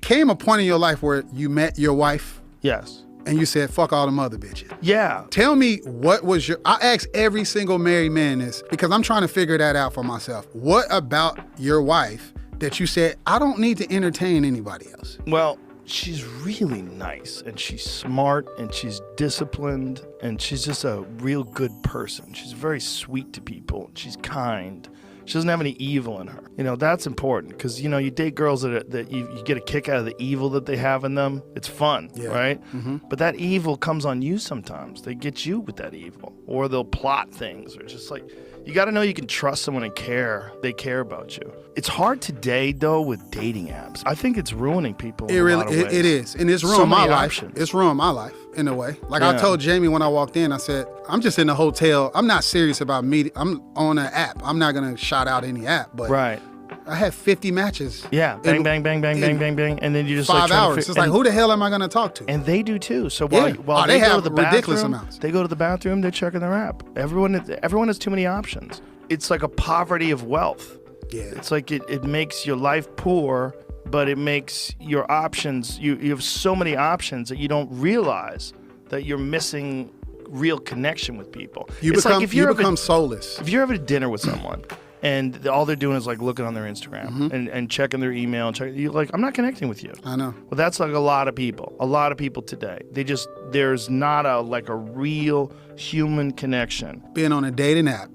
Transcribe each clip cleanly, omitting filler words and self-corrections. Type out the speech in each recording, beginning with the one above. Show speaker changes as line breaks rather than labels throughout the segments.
came a point in your life where you met your wife
Yes.
and you said, fuck all them other bitches.
Yeah.
Tell me what was I ask every single married man this because I'm trying to figure that out for myself. What about your wife that you said, I don't need to entertain anybody else?
Well, she's really nice and she's smart and she's disciplined and she's just a real good person. She's very sweet to people. She's kind. She doesn't have any evil in her. You know, that's important because, you know, you date girls that you get a kick out of the evil that they have in them. It's fun, right? Mm-hmm. But that evil comes on you sometimes. They get you with that evil or they'll plot things or just like, you got to know you can trust someone and care. They care about you. It's hard today, though, with dating apps. I think it's ruining people in a lot of ways.
It is. And it's ruined my life. It's ruined my life in a way. Like I told Jamie when I walked in, I said, I'm just in the hotel. I'm not serious about meeting. I'm on an app. I'm not going to shout out any app. But
right.
I had 50 matches.
Yeah. Bang, bang, bang, bang, bang, bang, bang. And then you just
5 hours. It's like, who the hell am I going to talk to?
And they do too. So while
they
go
have
to the
ridiculous
bathroom,
amounts.
They go to the bathroom, they're checking their app. Everyone has too many options. It's like a poverty of wealth.
Yeah.
It's like it makes your life poor, but it makes your options, you have so many options that you don't realize that you're missing real connection with people.
You become soulless.
If you're having dinner with someone and all they're doing is like looking on their Instagram and checking their email, you're like, I'm not connecting with you.
I know.
Well, that's like a lot of people today. There's not a real human connection.
Being on a dating app.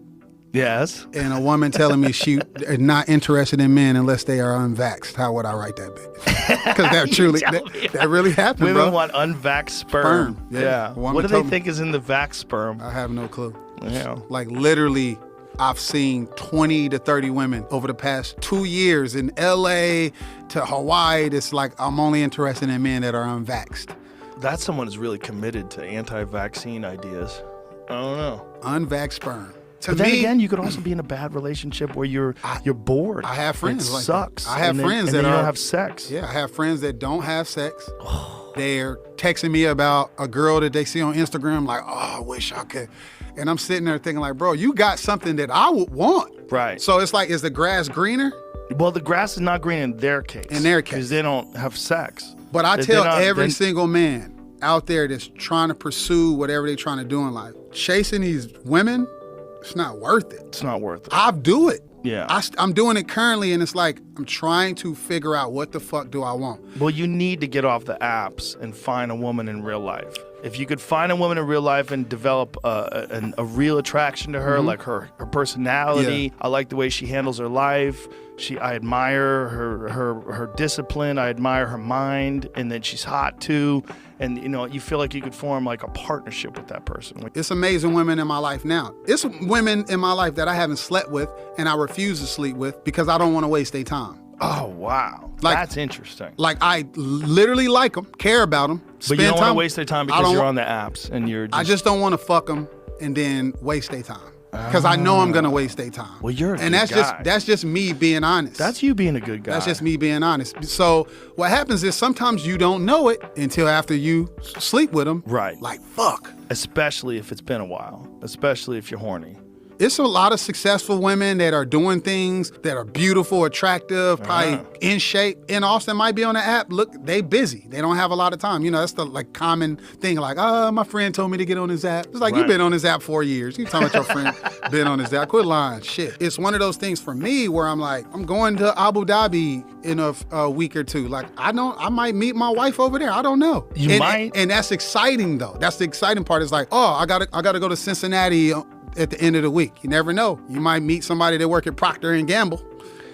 Yes.
And a woman telling me she is not interested in men unless they are unvaxxed. How would I write that bitch? Because that really happened,
Women
bro.
want unvaxxed sperm. Yeah. What do they think is in the vax sperm?
I have no clue.
Yeah.
Like literally, I've seen 20 to 30 women over the past 2 years in LA to Hawaii. It's like, I'm only interested in men that are unvaxxed.
That's someone who's really committed to anti-vaccine ideas. I don't know.
Unvaxxed sperm.
But then again, you could also be in a bad relationship where you're bored.
I have friends like
sucks.
That. I have friends that
don't have sex.
Yeah, I have friends that don't have sex. They're texting me about a girl that they see on Instagram, like, oh, I wish I could. And I'm sitting there thinking like, bro, you got something that I would want.
Right.
So it's like, is the grass greener?
Well, the grass is not green in their case. Because they don't have sex.
But I tell every single man out there that's trying to pursue whatever they're trying to do in life, chasing these women, it's not worth it.
It's not worth it.
I'll do it.
Yeah.
I'm doing it currently, and it's like I'm trying to figure out what the fuck do I want.
Well, you need to get off the apps and find a woman in real life. If you could find a woman in real life and develop a real attraction to her, like her personality, I like the way she handles her life. I admire her discipline. I admire her mind, and then she's hot too. And you feel like you could form like a partnership with that person.
It's amazing women in my life now. It's women in my life that I haven't slept with and I refuse to sleep with because I don't want to waste their time.
Oh, wow. That's interesting.
Like, I literally like them, care about them.
But you don't want to waste their time because you're on the apps and you're just...
I just don't want to fuck them and then waste their time. Because I know I'm going to waste their time.
Well, you're a good
guy. That's just me being honest.
That's you being a good guy.
That's just me being honest. So what happens is sometimes you don't know it until after you sleep with them.
Right.
Like, fuck.
Especially if it's been a while. Especially if you're horny.
It's a lot of successful women that are doing things that are beautiful, attractive, probably in shape. In Austin, might be on the app. Look, they busy. They don't have a lot of time. That's the common thing. Like, my friend told me to get on his app. It's like, you've been on this app 4 years. You talking about your friend been on this app. Quit lying. Shit. It's one of those things for me where I'm like, I'm going to Abu Dhabi in a week or two. Like, I might meet my wife over there. I don't know.
You might.
And that's exciting though. That's the exciting part. It's like, I gotta go to Cincinnati at the end of the week. You never know. You might meet somebody that work at Procter & Gamble.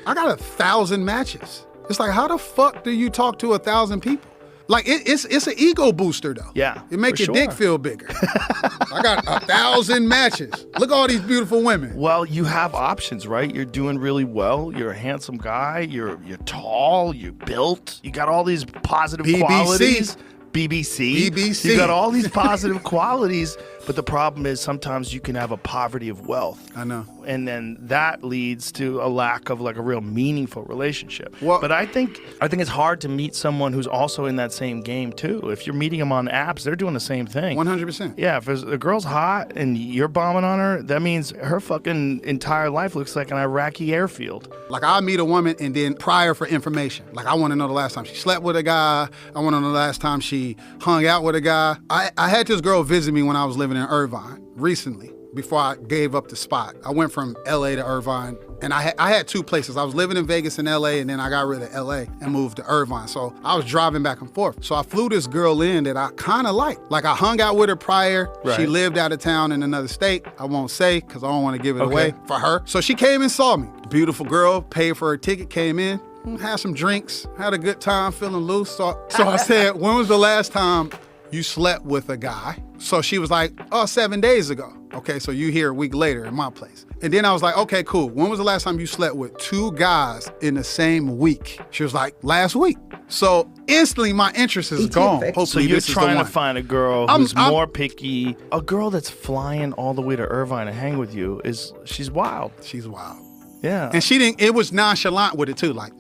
I got 1,000 matches. It's like, how the fuck do you talk to 1,000 people? Like, it's an ego booster, though.
Yeah,
it make your dick feel bigger. I got 1,000 matches. Look at all these beautiful women.
Well, you have options, right? You're doing really well. You're a handsome guy. You're tall. You're built. You got all these positive qualities. BBC. You got all these positive qualities But the problem is sometimes you can have a poverty of wealth.
I know.
And then that leads to a lack of like a real meaningful relationship.
Well,
but I think it's hard to meet someone who's also in that same game too. If you're meeting them on apps, they're doing the same thing.
100%.
Yeah, if a girl's hot and you're bombing on her, that means her fucking entire life looks like an Iraqi airfield.
Like, I'll meet a woman and then prior for information. Like, I want to know the last time she slept with a guy. I want to know the last time she hung out with a guy. I had this girl visit me when I was living in Irvine recently, before I gave up the spot. I went from LA to Irvine, and I had two places. I was living in Vegas and LA, and then I got rid of LA and moved to Irvine. So I was driving back and forth. So I flew this girl in that I kind of liked. Like, I hung out with her prior.
Right.
She lived out of town in another state. I won't say because I don't want to give it away for her. So she came and saw me. Beautiful girl, paid for her ticket, came in, had some drinks, had a good time, feeling loose. So I said, when was the last time you slept with a guy? So she was like, 7 days ago. Okay, so you here a week later in my place. And then I was like, okay, cool. When was the last time you slept with two guys in the same week? She was like, last week. So instantly my interest is gone. Hopefully
so you're
this is the
trying
one.
to find a girl who's more picky. A girl that's flying all the way to Irvine to hang with you she's wild.
She's wild.
Yeah.
And it was nonchalant with it too. Like,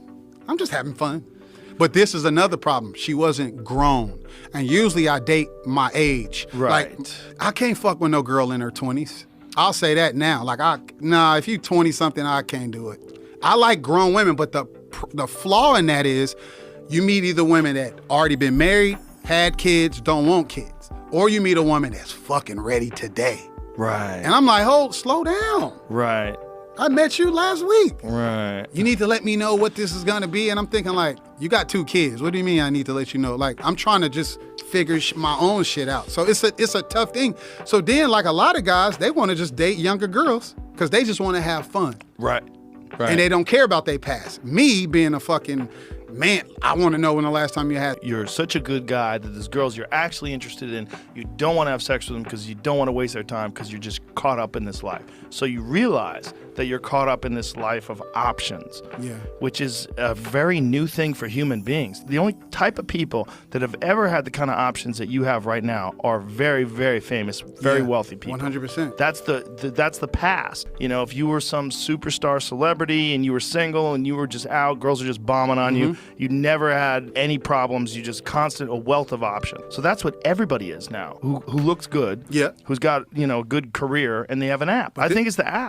I'm just having fun. But this is another problem. She wasn't grown. And usually I date my age.
Right.
Like, I can't fuck with no girl in her 20s. I'll say that now. Like, if you 20-something, I can't do it. I like grown women, but the flaw in that is you meet either women that already been married, had kids, don't want kids. Or you meet a woman that's fucking ready today.
Right.
And I'm like, slow down.
Right.
I met you last week.
Right.
You need to let me know what this is gonna be. And I'm thinking, like, you got 2 kids. What do you mean I need to let you know? Like, I'm trying to just figure my own shit out. So it's a tough thing. So then, like, a lot of guys, they wanna just date younger girls because they just wanna have fun.
Right. Right.
And they don't care about their past. Me being a fucking man, I wanna know when the last time you had.
You're such a good guy that there's girls you're actually interested in. You don't want to have sex with them because you don't want to waste their time because you're just caught up in this life. So you realize that you're caught up in this life of options, which is a very new thing for human beings. The only type of people that have ever had the kind of options that you have right now are very, very famous, very wealthy people.
100%.
That's the past. You know, if you were some superstar celebrity and you were single and you were just out, girls are just bombing on you, you never had any problems. You just a wealth of options. So that's what everybody is now, who looks good, who's got, a good career, and they have an app. I think it's the app.